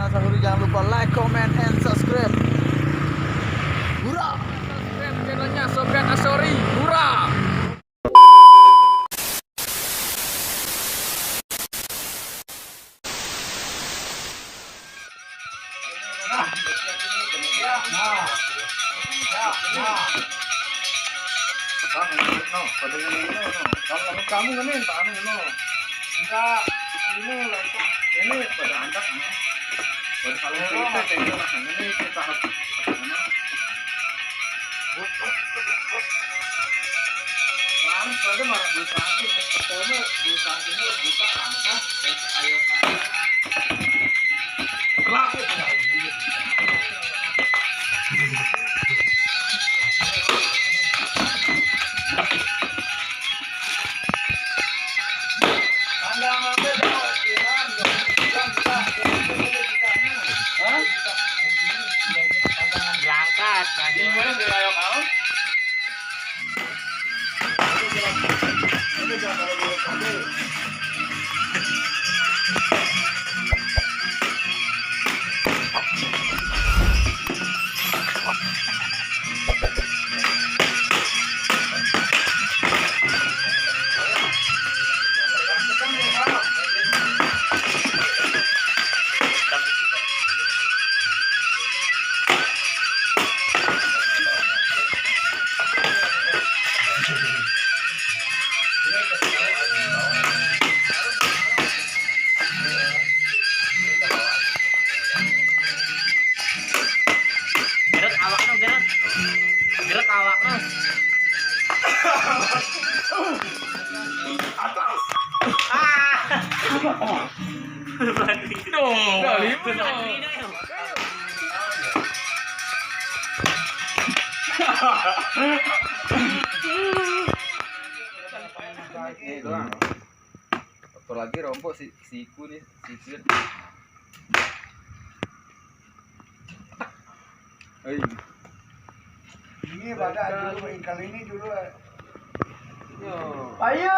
Asahuri, jangan lupa like, comment, and subscribe. Hurrah! Subscribe channelnya Sofyan Asori. Hurrah! Kamu kan yang tahu no. Enggak, ini lah ini pada andak no. Pada kalau kita kayaknya macam ini kita harus no. Lalu pada marah buta ini, ketemu buta ini buta angkat dan ayo kan. Laku apalagi rompok siku nih sikut. Ini pada dulu kali ini dulu. Ayo.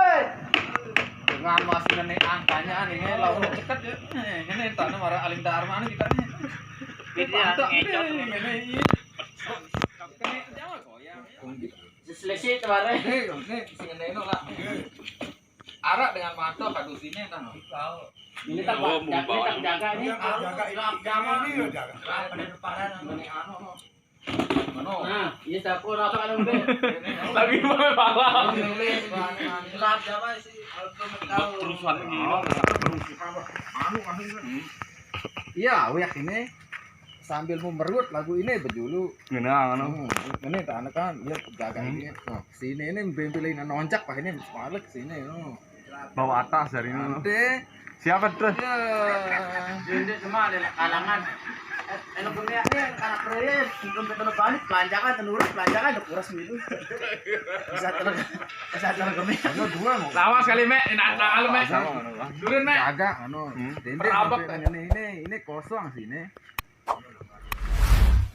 Dengan masih nenek angkanya ini lawan cekat ya. Ini tanah marah aling dar mana kita nih. Kita ngecot ini. Selesai kemarin. Nih sing neno lah. Arak dengan mata kadusine kan. Ini tak jaga ini. Jaga ini lo jaga. Parah ini anu. Mano. Nah, ini sapu apa anu be? Lagi mau pala. Berat apa sih? Terusan ini. Iya, wih ini sambil memerut lagu ini bejulu. Ini tak anak kan dia jaga ini. Nah, sini ini bempelin noncak pak ini balik sini. Bawa atas dari ini. Ade. Siapa tuh? Ini cuma ada kalangan. Enak punya nih anak keren, kompeten balik pelanjakan tenurus pelanjakan udah kuras gitu. Bisa tergemi. Ano dua mau. Lawas kali mek, enak kalau mek. Turun mek. Jaga anu. Perabak Ini kosong sini.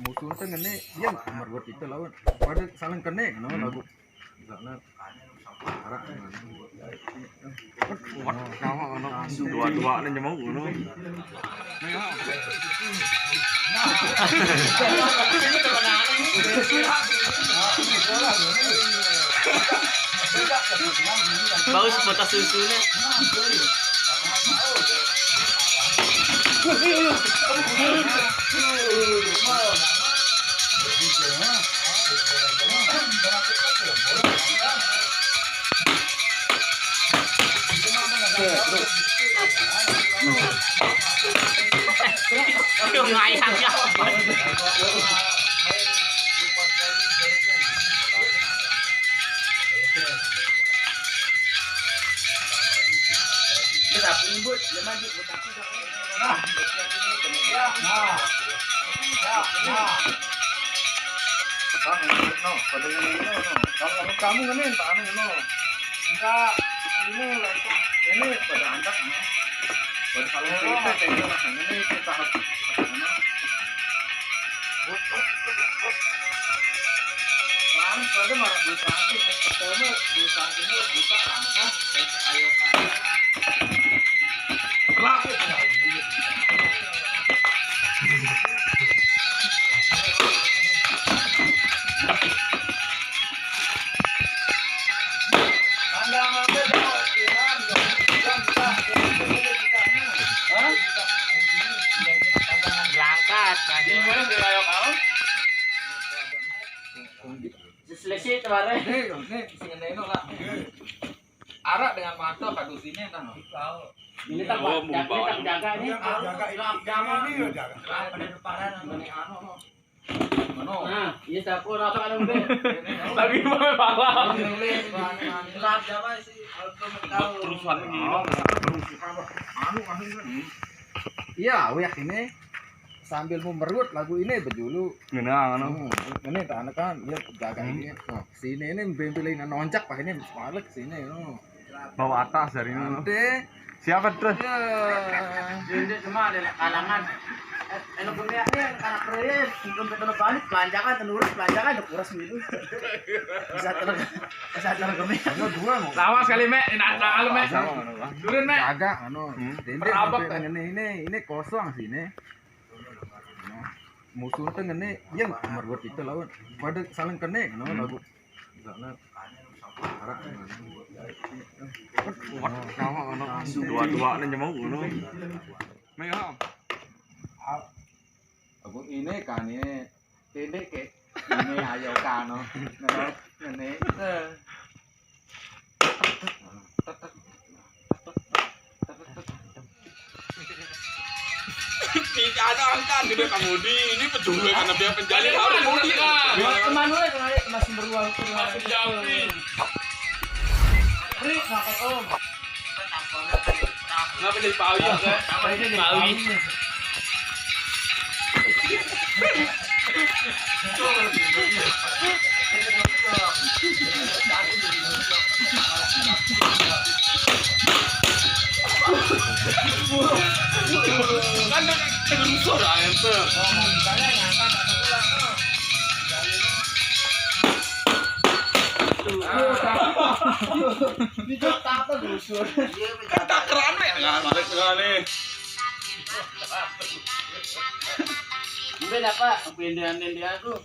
Musuh tuh ngene yang merbuat itu lawan. Pada saling kene no lagu. Misalnya arak. Dua-dua nih mau ngono. Bau sepotas susunya. Ngayang ya. Kita punya dia maju buat aku Kamu kan yang tahu no. Enggak, ini lah ini pada andak no. Pada kalau kita kayaknya macam ini kita harus no. Lalu pada marah buta ini, ketemu buta ini buta angkat dan ayo kan. Laku Ini mana dirayo kau? Selesai kemarin. Ini sing ngene lah. Arak dengan mata kadu sini kan. Ini tak jaga ini. Jaga ini lo jaga. Pada deparan ngene anu. Mano. Nah, iya dapur apa kan udah. Lagi mau malah. Lap Jawa sih Perusahaan ini. Iya, wiyak ini sambil memerut lagu ini bejulu. Ngenang Ini tak anak kan dia jaga ini. Sini ini bempelin nonjak pak ini balik sini. bawa atas dari ini. Ade. Siapa terus? Ya. Ini cuma ada kalangan. Enak punya ini anak proyek, dompet udah balik, pelanjakan, tenurus, pelanjakan, udah kuras gitu. Bisa tergemi. Ano dua mau. Lama sekali mek, nakal mek. Turun mek. Jaga anu. Dende Perabak, ini kosong sini. Musuh tuh ngene yang mergot itu lawan. Pada saling kene no lagu. Misalnya arak. Dua-dua nih jemau ngono. Mek ha. Aku ini kan ini pendek ke ini ayo kano ini Tidak ada angka di kamu di ini pejuang karena biar penjalin harus mudik Teman lu kemarin masih beruang masih jampi Ri, pakai om. ngapa jadi pawi ya Apa ini jadi pawi? kan telusur ente Ini tak tuh busur. kan tak kerane nggak balik sekali Mungkin apa? Pindahan dia tuh.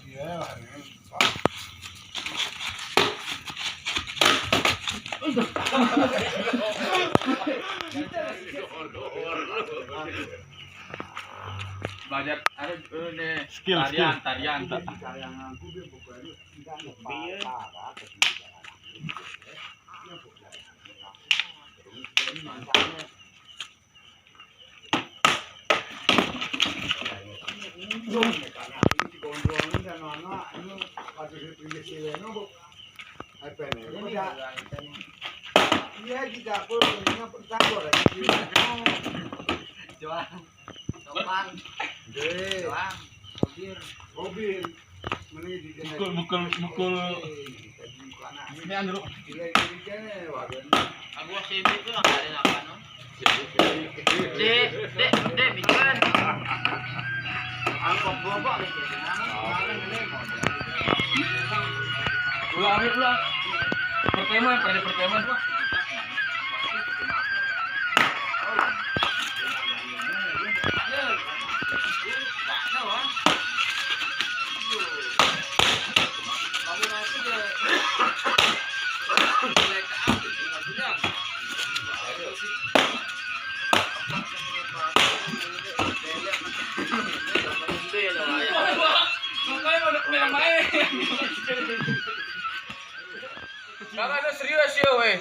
Belajar ada ini Skill. tarian. Iya di dapur punya dapur. Mobil. Mana di mukul ini anu. Aku sibuk tuh ada apa no? Dek, bikin. Aku bobok nih. Pulang. Pertemuan, pada pertemuan tuh. Kakak serius ya weh.